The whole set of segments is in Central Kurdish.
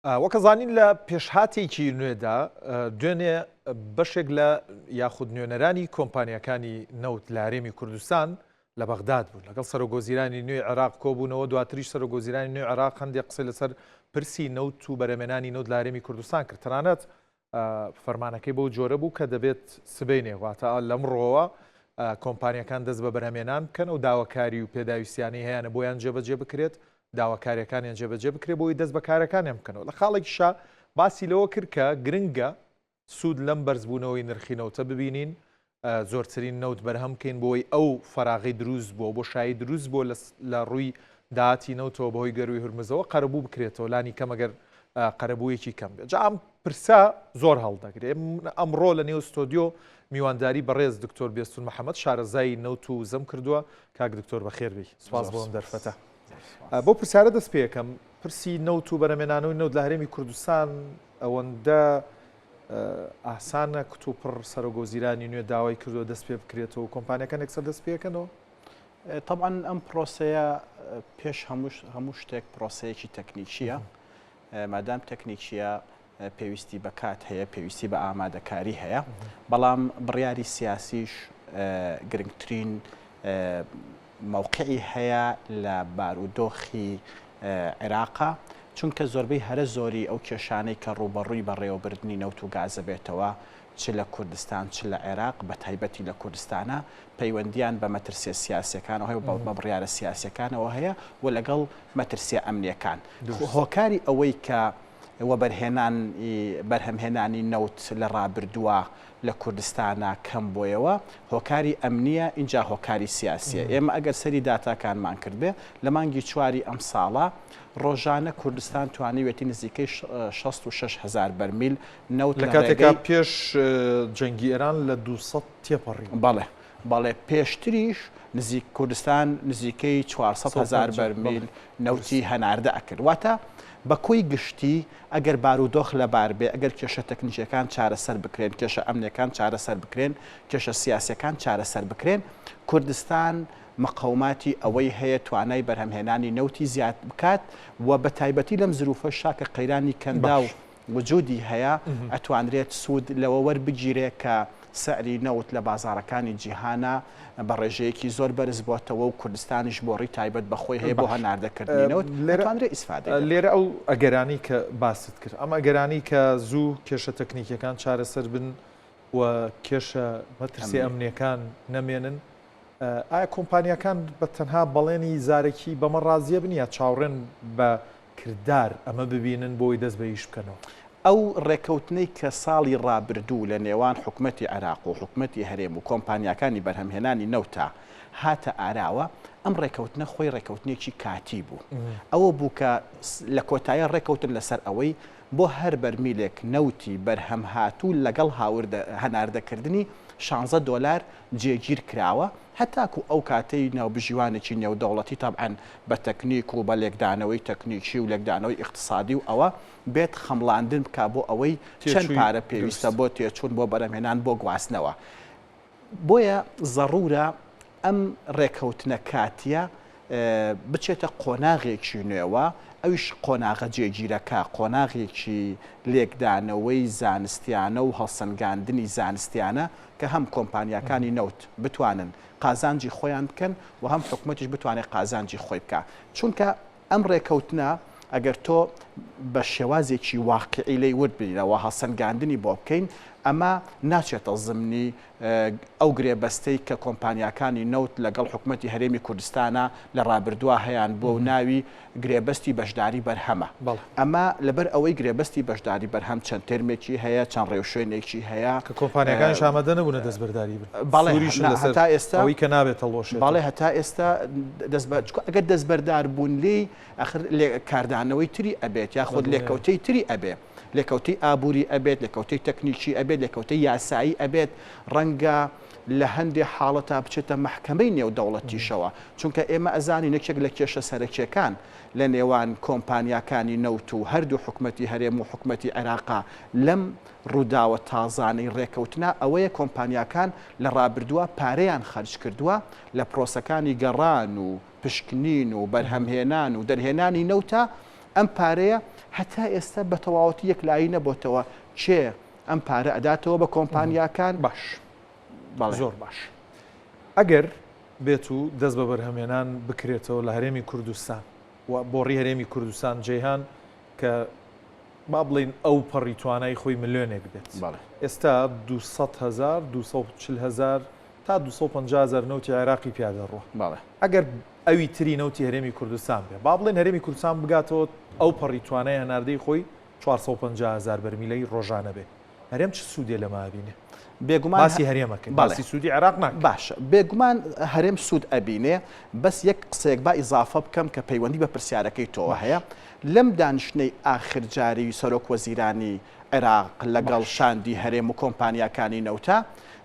وەکە زانین لە پێشهاتێکی نوێدا دوێنێ بەشێک لە یاخود نوێنەرانی کۆمپانیەکانی نەوت لە هەرێمی کوردستان لە بەغداد بوون لەگەڵ سەرۆکۆزیرانی نوێی عێراق کۆبوونەوە دواتریش سەرۆکۆزیرانی نوێی عێراق هەندێک قسەی لەسەر پرسی نەوت و بەرهەمێنانی نەوت لە هەرێمی کوردستان کرد. تەنانەت فەرمانەکەی بەو جۆرە بوو کە دەبێت سبەینێ واتە لەمڕۆوە کۆمپانیەکان دەست بە بەرهەمێنان بکەن و داواکاری و پێداویستیانی هەیەە بۆیان جێبەجێ بکرێت داواکاریەکانیان جێبەجێ بکرێت بۆی دەست بەکارەکانیان بکەنەوە. لە خاڵێکیشا باسی لەوە کرد کە گرنگە سوود لەم بەرزبوونەوەی نرخی نەوتە ببینین، زۆرترین نەوت بەرهەم بکەین بۆی ئەو فەراغی دروست بۆ شایی دروست بۆ لە ڕووی داهاتی نەوتەوە بەهۆی گەروی هورمزەوە قەرەبوو بکرێتەوە لانی کەم ئەگەر قەرەبوویەکی کەم بێت. جا ئەم پرسا زۆر هەڵدەگرێت. ئەمڕۆ لە نێو ستۆدیۆ میوانداری بەڕێز دکتۆر بێستون محەممەد شارەزایی نەوت و زەم کردووە. کاک دکتۆر بەخێربی سوپاس بۆم دەرفەتە. بۆ پرسیارە دەست پێەکەم پرسی نەوت و بەرهەمێنانەوەی نەوت لە هەرێمی کوردستان ئەوەندە ئاسانە کتوپڕ سەرۆکۆزیرانی نوێ داوای کردووە دەست پێ بکرێتەوە کۆمپانیەکان یەکسەر دەست پێکەنەوە؟ طبعا ئەم پرۆسەیە پێش هەموو شتێک پرۆسەیەکی تەکنیکیە، مادام تەکنیکیە پێویستی بە کات هەیە، پێویستی بە ئامادەکاری هەیە، بەڵام بڕیاری سیاسیش گرنگترین مووقعی هەیە لە بارودۆخی عێراقا، چونکە زۆربەی هەرە زۆری ئەو کێشانەی کە ڕوبەڕووی بەڕێوەبردننی نەوت و گازە بێتەوە چ لە کوردستان چ لە عێراق بە تایبەتی لە کوردستانە پەیوەندیان بە مەترسیە سیاسیەکانەوە هەیە بە بڕیارە سیاسیەکانەوە هەیە و لەگەڵ مەترسیە ئەمنیەکان. هۆکاری ئەوەی کە وە بەرهەمهێنانی نەوت لە ڕابردووە لە کوردستانە کەم بۆیەوە هۆکاری ئەمنیە، اینجا هۆکاری سیاسیە. ئێمە ئەگەر سەری داتاکانمان کردبێ لە مانگی چواری ئەم ساڵە ڕۆژانە کوردستان توانیوێتی نزیکەی 66,000 بەرمیل نەوت لە کاتێکا پێش جەنگی ئێران لە 200 تێپەڕی. بەڵێ پێشتریش کوردستان نزیکەی 400,000 بەرمیل نەوتی هەناردە ئەکرد. واتە بە کۆی گشتی ئەگەر بارودۆخ لەبار بێ، ئەگەر کێشە تەکنیکیەکان چارەسەر بکرێن، کێشە ئەمنیەکان چارەسەر بکرێن، کێشە سیاسیەکان چارەسەر بکرێن، کوردستان مەقەوماتی ئەوەی هەیە توانای بەرهەمهێنانی نەوتی زیاد بکات و بە تایبەتی لەم زروفە شاکە قەیرانی کەندا و وجودی هەیە ئەتوانرێت سوود لەوە وەربگیرێ کە سەعری نەوت لە بازارەکانی جیهانە بە ڕێژەیەکی زۆر بەرز بۆتەوە و کوردستانیش بۆ ڕی تایبەت بەخۆی هەیە بۆ هەناردەکردنی نەوت لێرانرێ ئیسفادە. لێرە ئەو ئەگەرانی کە باست کرد، ئەم ئەگەرانی کە زوو کێشە تەکنیکیەکان چارەسەر بن و کێشە مەترسی ئەمنیەکان نەمێنن، ئایا کۆمپانیەکان بە تەنها بەڵێنی زارێکی بەمە ڕازیە بن یا چاوڕێن بە کردار ئەمە ببینن بۆی دەست بە ئیش بکەنەوە؟ ئەو ڕێکەوتنەی کە ساڵی ڕابردوو لە نێوان حکوومەتی عێراق و حکوومەتی هەرێم و کۆمپانیەکانی بەرهەمهێنانی نەوتە هاتە ئاراوە، ئەم ڕێکەوتنە خۆی ڕێکەوتنێکی کاتی بوو. ئەوە بوو کە لە کۆتایە ڕێکەوتن لەسەر ئەوەی بۆ هەر بەرمیلێک نەوتی بەرهەم هاتوو لەگەڵ هەناردەکردنی 16 دۆلار جێگیر کراوە، هەتاکو ئەو کاتەی ناوبژیوانێکی نێودەوڵەتی تابعاً بە تەکنیک و بە لێکدانەوەی تەکنیکی و لێکدانەوەی اقتصادی و ئەوە بێت خەمڵاندن بکا بۆ ئەوەی چەند پارە پێویستە بۆ تێچوون بۆ بەرهەمهێنان بۆ گواستنەوە. بۆیە ضرورە ئەم ڕێکەوتنە کاتیە بچێتە قۆناغێکی نوێوە، ئەویش قۆناغە جێگیرەکە قۆناغێکی لێکدانەوەی زانستیانە و هەڵسەنگاندنی زانستیانە کە هەم کۆمپانیەکانی نەوت بتوانن قازانجی خۆیان بکەن و هەم حکوومەتیش بتوانێت قازانجی خۆی بکە. چونکە ئەم ڕێکەوتنە ئەگەر تۆ بە شێوازێکی واقعی لی وردبینەوە هەڵسەنگاندنی بۆ بکەین، ئەمە ناچێتە زمنی ئەو گرێبەستەی کە کۆمپانیەکانی نەوت لەگەڵ حکوومەتی هەرێمی کوردستانە لە ڕابردووە هەیان بۆ ناوی گرێبەستی بەشداری بەرهەمە. ئەمە لەبەر ئەوەی گرێبەستی بەشداری بەرهەم چەند ترمێکی هەیە، چەند ڕێوشوێنێکی هەیە کە کۆمپانیەکانیش ئامادە نەبوونە دەستبەرداری بن. هەتا ئێستا ئەوەی کە نابێتە لۆشێت. باڵێ هەتا ئێستا ئەگەر دەستبەردار بوون لێ کاردانەوەی تری ئەبێت یاخود لێکەوتەی تری ئەبێ، لێکەوتەی ئابووری ئەبێت، لێکەوتەی تەکنیکی ئەبێت، لێکەوتەی یاسایی ئەبێت، ڕەنگە لە هەندێک حاڵەتا بچێتە مەحکەمەی نێودەوڵەتیشەوە. چونکە ئێمە ئەزانی نەکێک لە کێشە سەرەکیەکان لە نێوان کۆمپانیەکانی نەوت و هەردوو حکوومەتی هەرێم و حکوومەتی عێراقا لەم ڕووداوە تازانەی ڕێکەوتنە ئەوەیە کۆمپانیەکان لە ڕابردووە پارەیان خەرج کردووە لە پرۆسەکانی گەڕان و پشکنین و بەرهەمهێنان و دەرهێنانی نەوتە ئەم پارەیە هەتا ئێستا بە تەواوەتی یەکلایی نەبووتەوە چێ ئەم پارە ئەداتەوە بە کۆمپانیاکان باش زۆر باش ئەگەر بێت و دەست بە بەرهەمێنان بکرێتەوە لە هەرێمی کوردستان و بۆڕی هەرێمی کوردستان جێهان کە با بڵین ئەو پەڕی توانای خۆی ملیۆنێک بێت ئێستا 200,000 240,000 تا 250,000 نەوتی عێراقی پیادەڕۆ ئەگەر ئەوی تری نەوتی هەرێمی کوردستان بێ با بڵێن هەرێمی کوردستان بگاتەوە ئەو پەڕی توانای هەناردەی خۆی 450,000 بەرمیلەی ڕۆژانە بێ هەرێم چ سوودێ لە مابینێ بێگومان باسی هەرێمەکە باسی سوودی عێراق ناکە باشە بێگومان هەرێم سوود ئەبینێ بەس یەک قسەیەک با ئیزافە بکەم کە پەیوەندی بە پرسیارەکەی تۆوە هەیە لەم دانیشتنەی ئاخرجاری سەرۆک وەزیرانی عێراق لەگەڵ شاندی هەرێم و کۆمپانیاکانی نەوتە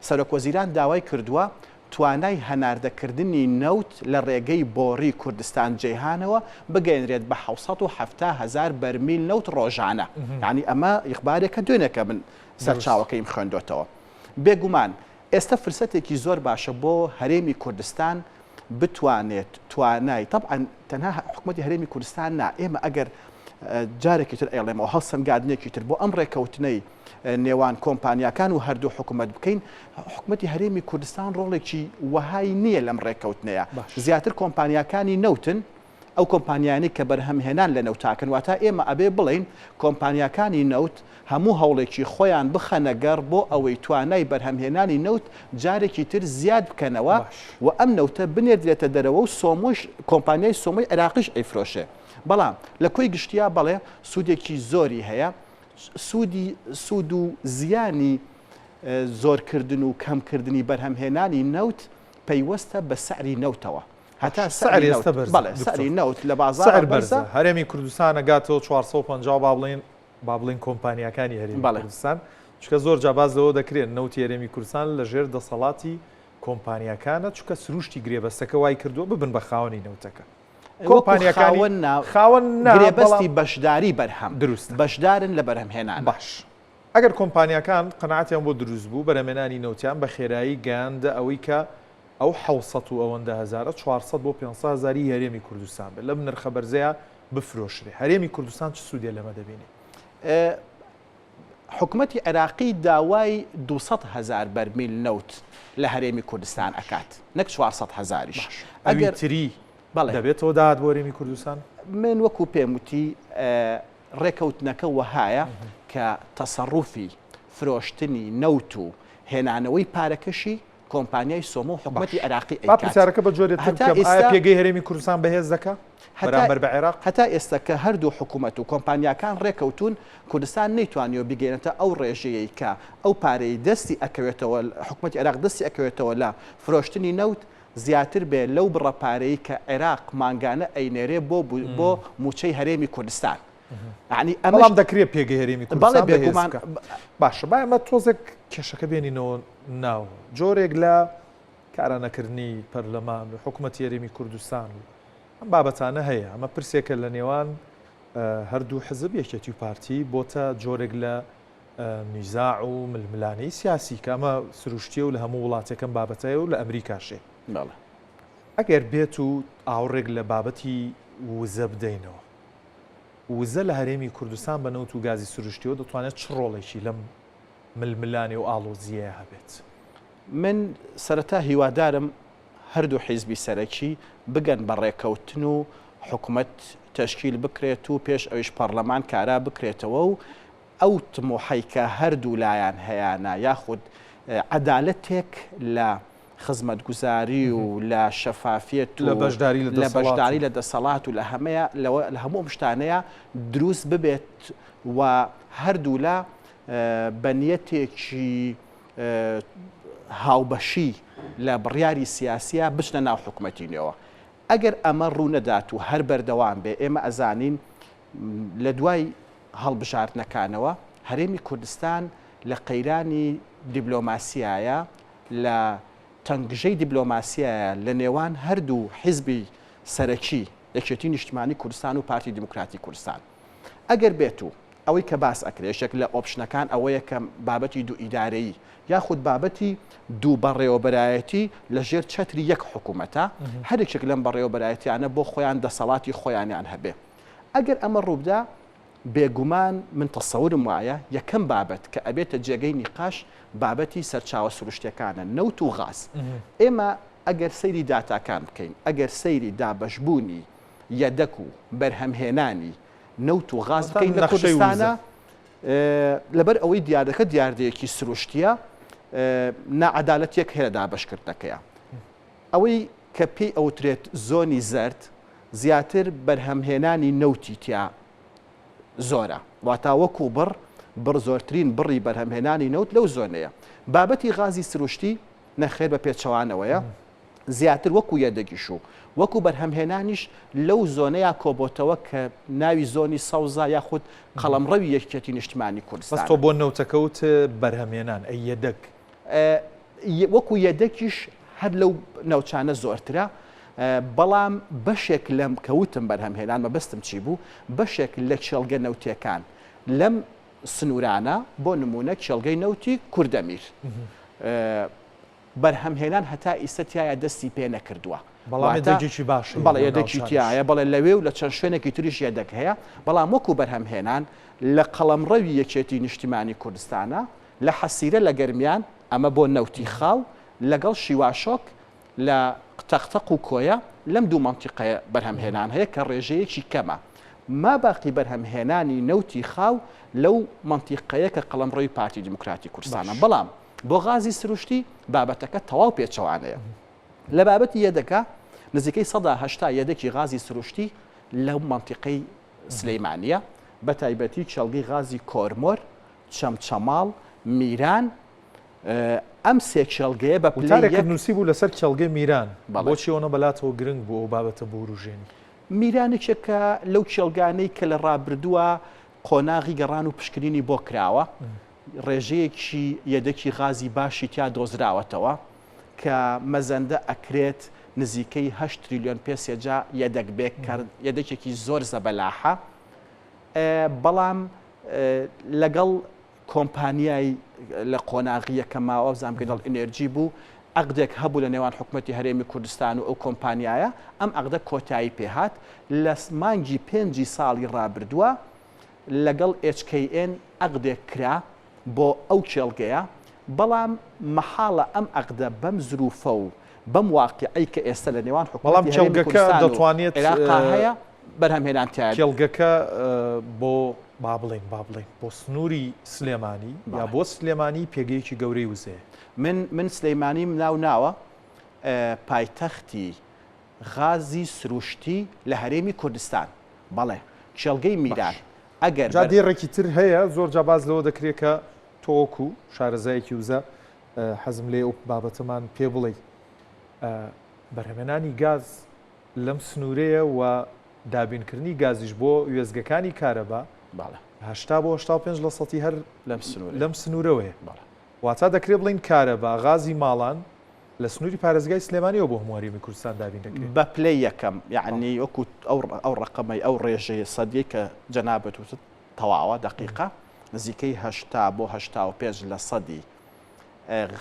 سەرۆک وەزیران داوای کردووە توانای هەناردەکردنی نەوت لە ڕێگەی بۆڕی کوردستان جێهانەوە بگەێنرێت بە 770,000 بەرمیل نەوت ڕۆژانە یعنی ئەمە یخبارێکە دوێنێکە من سەرچاوەکەیم خوێندوێتەوە بێگومان ئێستا فرسەتێکی زۆر باشە بۆ هەرێمی کوردستان بتوانێت توانای طبعا تەنها حکوومەتی هەرێمی کوردستان نا ئێمە ئەگەر جارێکی تر ئێڵێمەوە هەڵسەنگاردنێکی تر بۆ ئەم ڕێکەوتنەی نێوان کۆمپانیاکان و هەردوو حکوومەت بکەین حکوومەتی هەرێمی کوردستان ڕۆڵێکی وەهای نییە لەم ڕێکەوتنەیە زیاتر کۆمپانیاکانی نەوتن ئەو کۆمپانیانی کە بەرهەمهێنان لە نەوتاکەن واتە ئێمە ئەبێ بڵین کۆمپانیاکانی نەوت هەموو هەوڵێکی خۆیان بخەنەگەڕ بۆ ئەوەی توانای بەرهەمهێنانی نەوت جارێکی تر زیاد بکەنەوە و ئەم نەوتە بنێردرێتە دەرەوە و سۆمۆش کۆمپانیای سۆمۆی عێراقیش ئەیفرۆشێ بەڵام لە کۆی گشتیا بەڵێ سوودێکی زۆری هەیە سوود و زیانی زۆرکردن و کەمکردنی بەرهەمهێنانی نەوت پەیوەستە بە سعری نەوتەوە هەتا سعری نەوت لە بازار بەرزە هەرێمی کوردستان ئەگاتەوە 450 با بڵین کۆمپانیاکانی هەرێمی کوردستان چکە زۆر جاباز لەوە دەکرێن نەوتی هەرێمی کوردستان لە ژێر دەسەڵاتی کۆمپانیاکانە چکە سروشتی گرێبەستەکە وای کردووە ببن بە خاوەنی نەوتەکە کۆمپانیاکانی خاوەن گرێبەستی بەشداری بەرهەم دروست بەشدارن لە بەرهەمهێنان باش ئەگەر کۆمپانیاکان قەناعەتیان بۆ دروست بوو بەرهەمهێنانی نەوتیان بە خێرایی گەیاندە ئەوەی کە ئەو 700 و ئەوەندە هەزارە 400 بۆ 500,000 هەرێمی کوردستان بێت لەم نرخە بەرزەیە بفرۆشرێ هەرێمی کوردستان چ سوودێ لەمە دەبینێ حکوومەتی عێراقی داوای 200,000 بەرمیل نەوت لە هەرێمی کوردستان ئەکات نەک 400,000ش ئەگەر تری دەبێتەوە داهات بۆ هەرێمی کوردستان من وەکو پێم وتی ڕێکەوتنەکە وەهایە کە تەسەڕوفی فرۆشتنی نەوت و هێنانەوەی پارەکەشی کۆمپانیای سۆمۆ و حکوومەتی عێراقی پرسیارەکە بە جۆرێت پێگەی هەرێمی کوردستان بەهێز دەکات بەرامبەر بە عێراق هەتا ئێستا کە هەردوو حکوومەت و کۆمپانیاکان ڕێکەوتون کوردستان نەیتوانیەوە بگەێنێتە ئەو ڕێژەیەی کە ئەو پارەی دەستی ئەکەوێتەوە حکوومەتی عێراق دەستی ئەکەوێتەوە لە فرۆشتنی نەوت زیاتر بێ لەو بڕەپارەی کە عێراق ماگانە ئەینێرێ بۆ موچەی هەرێمی کوردستان ینی ئەمەڵام دەکرێت پێگەی هەرێمی کوردستان باشە با ئەمە تۆزێک کێشەکە بێنینەوە ناو جۆرێک لە کارانەکردنی پەرلەمان و حکوومەتی هەرێمی کوردستان و ئەم بابەتانە هەیە ئەمە پرسێکە لە نێوان هەردوو حزب یەکێتی و پارتی بۆتە جۆرێک لە نیزاع و ململانەی سیاسی کە ئەمە سروشتیە و لە هەموو وڵاتەکەم بابەتەیە و لە ئەمریکاشێ ئەگەر بێت و ئاوڕێک لە بابەتی وزە بدەینەوە وزە لە هەرێمی کوردستان بە نەوت و گازی سروشتیەوە دەتوانێت چ ڕۆڵێکی لەم ململانێ و ئاڵۆزیە هەبێت من سەرەتا هیوادارم هەردوو حیزبی سەرەکی بگەن بە ڕێکەوتن و حکوومەت تەشکیل بکرێت و پێش ئەویش پەرلەمان کارا بکرێتەوە و ئەو تمۆحەی کە هەردوو لایەن هەیەە یاخود عەدالەتێک لە خزمەتگوزاری و لە شەفافیەت و لە بەشداری لە دەسەڵات و لە هەموو شتانەیە دروست ببێت و هەردوو لە بەنیەتێکی هاوبەشی لە بڕیاری سیاسیە بچنە ناو حکوومەتینەوە ئەگەر ئەمە ڕوو نەدات و هەر بەردەوام بێ ئێمە ئەزانین لە دوای هەڵبژاردنەکانەوە هەرێمی کوردستان لە قەیرانی دیبلۆماسیایە لە تەنگژەی دیبلۆماسیایە لە نێوان هەردوو حیزبی سەرەکی یەکێتی نیشتیمانی کوردستان و پارتی دیموکراتی کوردستان ئەگەر بێت و ئەوەی کە باس ئەکرێشێک لە ئۆپشنەکان ئەوەیە کە بابەتی دوو ئیدارەیی یاخود بابەتی دوو بەڕێوەبەرایەتی لە ژێر چەتری یەک حکوومەتە هەرێکێک لەم بەڕێوەبەرایەتیانە بۆ خۆیان دەسەڵاتی خۆیانیان هەبێ ئەگەر ئەمە ڕووبدا بێگومان من تەسەورم وایە یەکەم بابەت کە ئەبێتە جێگەی نیقاش بابەتی سەرچاوە سروشتیەکانە نەوت و غاز ئێمە ئەگەر سەیری داتاکان بکەین ئەگەر سەیری دابەشبوونی یەدەک و بەرهەمهێنانی نەوت و غاز بکەین لە کوردستانە لەبەر ئەوەی دیاردەکە دیاردەیەکی سروشتیە نەعەدالەتێک هەیە دابەشکردنەکەیە ئەوەی کە پێی ئەوترێت زۆنی زەرد زیاتر بەرهەمهێنانی نەوتی تیا زۆرە واتە وەکو بڕ زۆرترین بڕی بەرهەمهێنانی نەوت لەو زۆنەیە بابەتی غازی سروشتی نەخێر بە پێچەوانەوەیە زیاتر وەکو یەدەگیش و وەکو بەرهەمهێنانیش لەو زۆنەیە کۆبۆتەوە کە ناوی زۆنی سەوزا یاخود قەڵەمڕەوی یەکێتی نیشتمانی کوردستان تۆ بۆ نەوتەکەوت بەرهەمهێنان ئەی یەدەک وەکو یەدەکیش هەر لەو ناوچانە زۆرترە بەڵام بەشێک لەم کەوتم بەرهەمهێنان مەبەستم چی بوو بەشێک لە کێڵگە نەوتیەکان لەم سنوورانە بۆ نمونە کێڵگەی نەوتی کوردەمیر بەرهەمهێنان هەتا ئیسەتیایە دەستی پێ نەکردووە بەڵێ یەدەکی تایە بەڵێ لەوێ و لە چەند شوێنێکی تریش یەدەک هەیە بەڵام وەکو بەرهەمهێنان لە قەڵەمڕەوی یەکێتی نیشتیمانی کوردستانە لە حەسیرە لە گەرمیان ئەمە بۆ نەوتی خاو لەگەڵ شیواشۆک لە تەختەق و کۆیە لەم دوو مەنتیقەیە بەرهەمهێنان هەیە کە ڕێژەیەکی کەمە ما باقی بەرهەمهێنانی نەوتی خاو لەو مەنتیقەیە کە قەڵەمڕەوی پارتی دیموکراتی کوردستانە بەڵام بۆ غازی سروشتی بابەتەکە تەواو پێچەوانەیە لە بابەتی یەدەکە نزیکەی 180 یەدەکی غازی سروشتی لەو مەنتیقەی سلەیمانیە بە تایبەتی چەڵگەی غازی کۆرمۆر چەمچەماڵ میران ئەم سێ کێڵگەیە بە پلەیەک نووسی بوو لەسەر کێڵگەی میران بۆچی ئەوە بەلاتەوە گرنگ بوو ئەو بابەتە بۆ ڕژێنی میرانێکێکە لەو کێڵگانەی کە لە ڕابردووە قۆناغی گەڕان و پشکنینی بۆ کراوە ڕێژەیەکی یەدەکی غازی باشی تیا دۆزراوەتەوە کە مەزەندە ئەکرێت نزیکەی 8 تریلیۆن پێسێجا یەدەک بێک یەدەکێکی زۆر زەبەلاحە بەڵام لەگەڵ کۆمپانیای لە قۆناغیە کە ماوە زانکەدەڵ ئینێرجی بوو عقدێک هەبوو لە نێوان حکوومەتی هەرێمی کوردستان و ئەو کۆمپانیایە ئەم عقدە کۆتایی پێهات لە مانگی 5 ساڵی ڕابردووە لەگەڵ HKN عقدێک کرا بۆ ئەو کێڵگەیە بەڵام مەحاڵە ئەم عقدە بەم زروفە و بەم واقعی کە ئێستا لە نێوان حکوومەتی هەرێمی کوردستان و عێراق هەیە بەرهەمهێنان تایە کێڵگەکە بۆ با بڵێن بۆ سنووری سلێمانی یا بۆ سلێمانی پێگەیەکی گەورەی وزەیە من سلەیمانیم ناوە پایتەختی غازی سروشتی لە هەرێمی کوردستان بەڵێ کێڵگەی میران ئەگەر جادێڕێکی تر هەیە زۆر جاباز لەوە دەکرێت کە تۆکو شارەزایەکی وزە حەزم لێ ئەو بابەتەمان پێ بڵێ بەرهەمهێنانی گاز لەم سنوورەیە و دابینکردنی گازیش بۆ وێزگەکانی کارەبا 80 بۆ 85% هەر لەم سنوورەوەیە واتە دەکرێت بڵین کارەبا غازی ماڵان لە سنووری پارێزگای سلێمانیەوە بۆ هەمواری کوردستان دابین دەکرێت بە پلەی یەکەم یعنی وەکو ئەو ڕقەمەی ئەو ڕێژەیە سەدیە کە جەنابەت وتت تەواوە دقیقە نزیکەی 80 بۆ 85 لە سەدی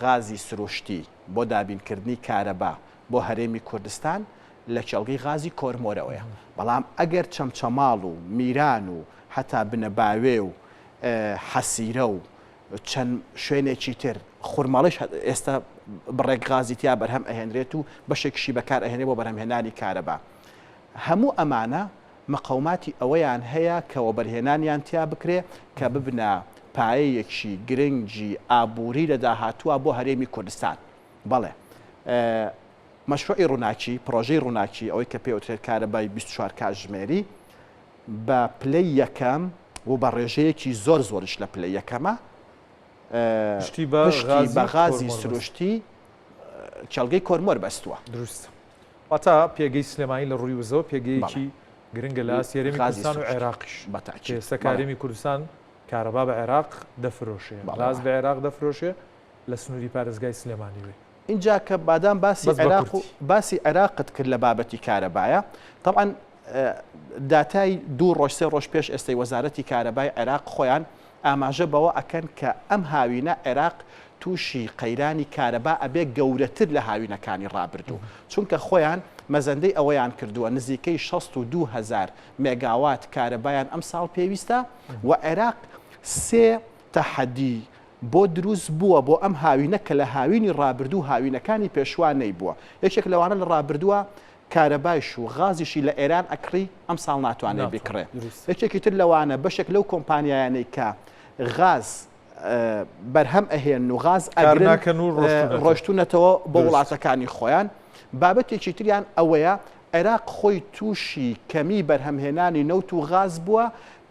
غازی سروشتی بۆ دابینکردنی کارەبا بۆ هەرێمی کوردستان لە کێڵگەی غازی کۆرمۆرەوەیە بەڵام ئەگەر چەمچەماڵ و میران و حتا بنەباوێ و حەسیرە و چەند شوێنێکی تر خورماڵیش ئێستا بڕێک غازی تیا بەرهەم ئەهێنرێت و بەشێکشی بەکار ئەهێنێ بۆ بەرهەمهێنانی کارەبا هەموو ئەمانە مەقەوماتی ئەوەیان هەیە کەەوە بەرهێنانیان تیا بکرێ کە ببنە پایەیەکی گرنگی ئابووری لە داهاتووە بۆ هەرێمی کوردستان بەڵێ مەشروعی ڕووناکی پرۆژەی ڕووناکی ئەوەی کە پێوترێت کارەبای 24 کاتژمێری بە پلەی یەکەم و بە ڕێژەیەکی زۆرش لە پلەی یەکەمە پشتی بە غازی سروشتی کێڵگەی کۆرمۆر بەستووە دروست واتە پێگەی سلێمانی لە ڕووی وزەوە پێگەیەکی گرنگە لە هەرێمی کوردستان و عێراقیش ئێستا هەرێمی کوردستان کارەبا بە عێراق دەفرۆشێ غاز بە عێراق دەفرۆشێ لە سنووری پارێزگای سلێمانی وێ اینجا کە بادام باسی عێراقت کرد لە بابەتی کارەبایە طبعاً داتای 2 ڕۆژ 3 ڕۆژ پێش ئێستای وەزارەتی کارەبای عێراق خۆیان ئاماژە بەوە ئەکەن کە ئەم هاوینە عێراق تووشی قەیرانی کارەبا ئەبێ گەورەتر لە هاوینەکانی ڕابردوو چونکە خۆیان مەزەندەی ئەوەیان کردووە نزیکەی 62,000 مێگاوات کارەبایان ئەم ساڵ پێویستە و عێراق 3 تەحەدی بۆ دروست بووە بۆ ئەم هاوینە کە لە هاوینی ڕابردوو هاوینەکانی پێشوان نەیبووە. یەکێک لەوانە لە ڕابردووە کارەبایش و غازیشی لە ئێران ئەکڕی ئەم ساڵ ناتوانێت بکڕێ. یەکێکی تر لەوانە بەشێک لەو کۆمپانیایانەی کە غاز بەرهەم ئەهێن و غاز ئەگرن ڕۆشتونەتەوە بە وڵاتەکانی خۆیان. بابەتێکی تریان ئەوەیە عێراق خۆی تووشی کەمی بەرهەمهێنانی نەوت و غاز بووە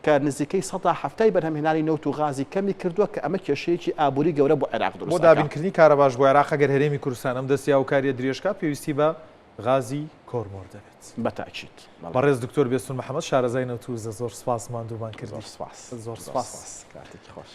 کە نزیکەی 170 بەرهەمهێنانی نەوت و غازی کەمی کردووە کە ئەمە کێشەیەکی ئابووری گەورە بۆ عێراق دروست بۆ دابینکردنی کارەباش بۆ عێراق ئەگەر هەرێمی کوردستان ئەم دەستی ئاوکاریە درێژکا پێویستی بە غازی کۆرمۆر دەبێت. بەتاکید بەڕێز دکتۆر بێسون محەممەد شارەزای نەوت و زۆر سپاس ماندوومان کرد. زۆر سپاس کاتێکی خۆش.